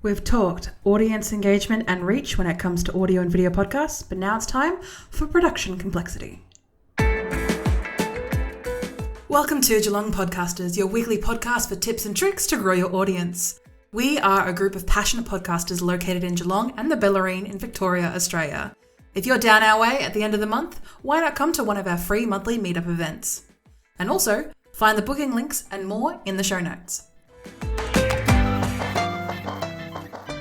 We've talked audience engagement and reach when it comes to audio and video podcasts, but now it's time for production complexity. Welcome to Geelong Podcasters, your weekly podcast for tips and tricks to grow your audience. We are a group of passionate podcasters located in Geelong and the Bellarine in Victoria, Australia. If you're down our way at the end of the month, why not come to one of our free monthly meetup events? And also, find the booking links and more in the show notes.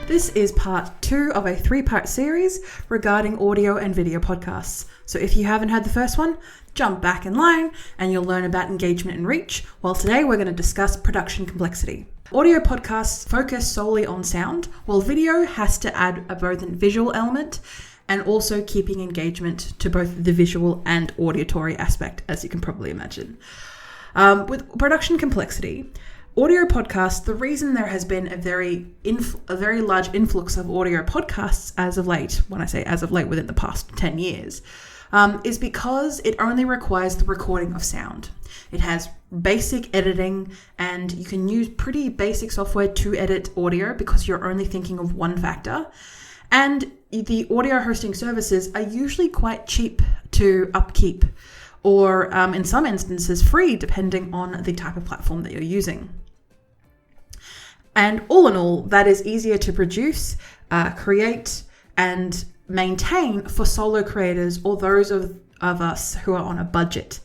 This is part 2 of a 3-part series regarding audio and video podcasts. So if you haven't heard the first one, jump back in line and you'll learn about engagement and reach, while today we're going to discuss production complexity. Audio podcasts focus solely on sound, while video has to add both a visual element and also keeping engagement to both the visual and auditory aspect, as you can probably imagine. With production complexity, audio podcasts, the reason there has been a very large influx of audio podcasts as of late, when I say as of late, within the past 10 years, is because it only requires the recording of sound. It has basic editing and you can use pretty basic software to edit audio because you're only thinking of one factor. And the audio hosting services are usually quite cheap to upkeep or in some instances free, depending on the type of platform that you're using. And all in all, that is easier to produce, create, and maintain for solo creators or those of us who are on a budget.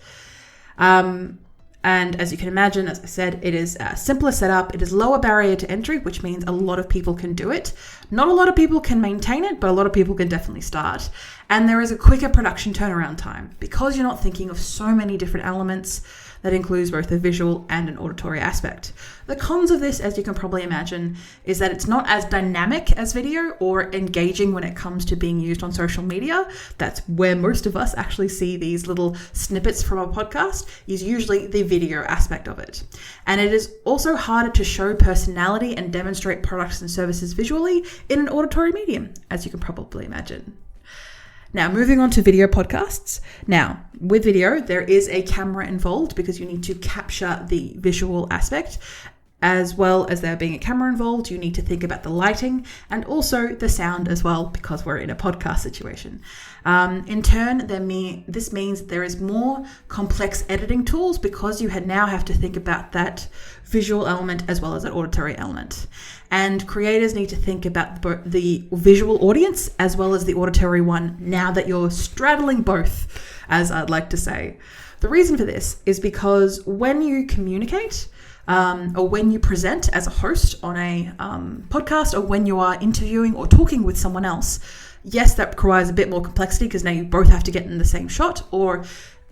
And as you can imagine, as I said, it is a simpler setup. It is lower barrier to entry, which means a lot of people can do it. Not a lot of people can maintain it, but a lot of people can definitely start. And there is a quicker production turnaround time because you're not thinking of so many different elements. That includes both a visual and an auditory aspect. The cons of this, as you can probably imagine, is that it's not as dynamic as video or engaging when it comes to being used on social media. That's where most of us actually see these little snippets from a podcast, is usually the video aspect of it. And it is also harder to show personality and demonstrate products and services visually in an auditory medium, as you can probably imagine. Now, moving on to video podcasts. Now, with video, there is a camera involved because you need to capture the visual aspect. As well as there being a camera involved, you need to think about the lighting and also the sound as well because we're in a podcast situation. In turn, this means there is more complex editing tools because you now have to think about that visual element as well as an auditory element. And creators need to think about the visual audience as well as the auditory one now that you're straddling both, as I'd like to say. The reason for this is because when you communicate, or when you present as a host on a podcast, or when you are interviewing or talking with someone else, yes, that requires a bit more complexity because now you both have to get in the same shot, or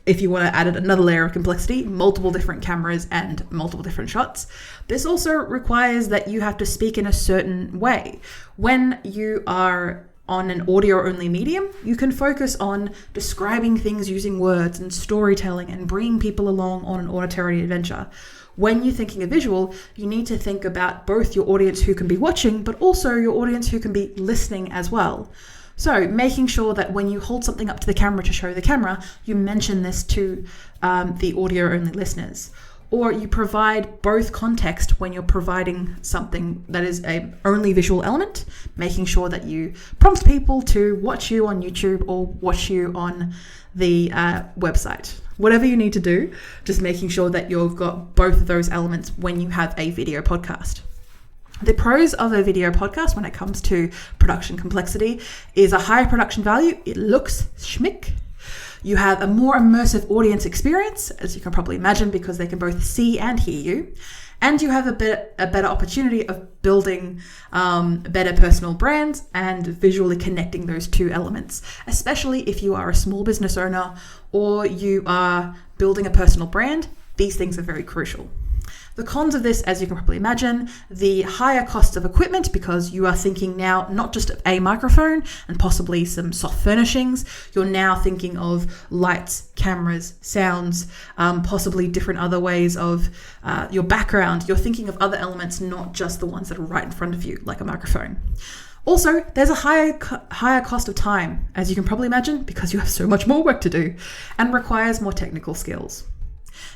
if you want to add another layer of complexity, multiple different cameras and multiple different shots. This also requires that you have to speak in a certain way. When you are on an audio-only medium, you can focus on describing things using words and storytelling and bringing people along on an auditory adventure. When you're thinking of visual, you need to think about both your audience who can be watching, but also your audience who can be listening as well. So making sure that when you hold something up to the camera to show the camera, you mention this to the audio-only listeners. Or you provide both context when you're providing something that is a only visual element, making sure that you prompt people to watch you on YouTube or watch you on the website. Whatever you need to do, just making sure that you've got both of those elements when you have a video podcast. The pros of a video podcast when it comes to production complexity is a higher production value. It looks schmick. You have a more immersive audience experience, as you can probably imagine, because they can both see and hear you. And you have a better opportunity of building better personal brands and visually connecting those two elements, especially if you are a small business owner or you are building a personal brand. These things are very crucial. The cons of this, as you can probably imagine, the higher costs of equipment because you are thinking now not just of a microphone and possibly some soft furnishings. You're now thinking of lights, cameras, sounds, possibly different other ways of your background. You're thinking of other elements, not just the ones that are right in front of you, like a microphone. Also, there's a higher cost of time, as you can probably imagine, because you have so much more work to do and requires more technical skills.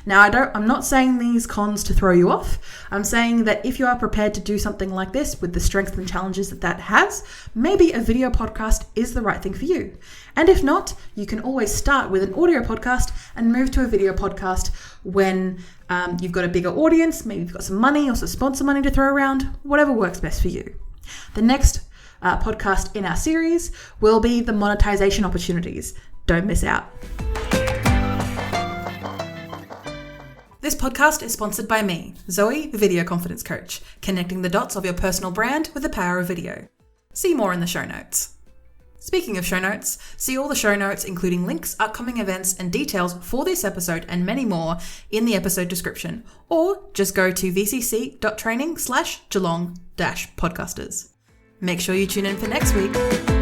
Now, I'm not saying these cons to throw you off. I'm saying that if you are prepared to do something like this with the strengths and challenges that has, maybe a video podcast is the right thing for you. And if not, you can always start with an audio podcast and move to a video podcast when you've got a bigger audience, maybe you've got some money or some sponsor money to throw around, whatever works best for you. The next podcast in our series will be the monetization opportunities. Don't miss out. This podcast is sponsored by me, Zoe, the Video Confidence Coach, connecting the dots of your personal brand with the power of video. See more in the show notes. Speaking of show notes, see all the show notes, including links, upcoming events, and details for this episode and many more in the episode description, or just go to vcc.training/Geelong-Podcasters. Make sure you tune in for next week.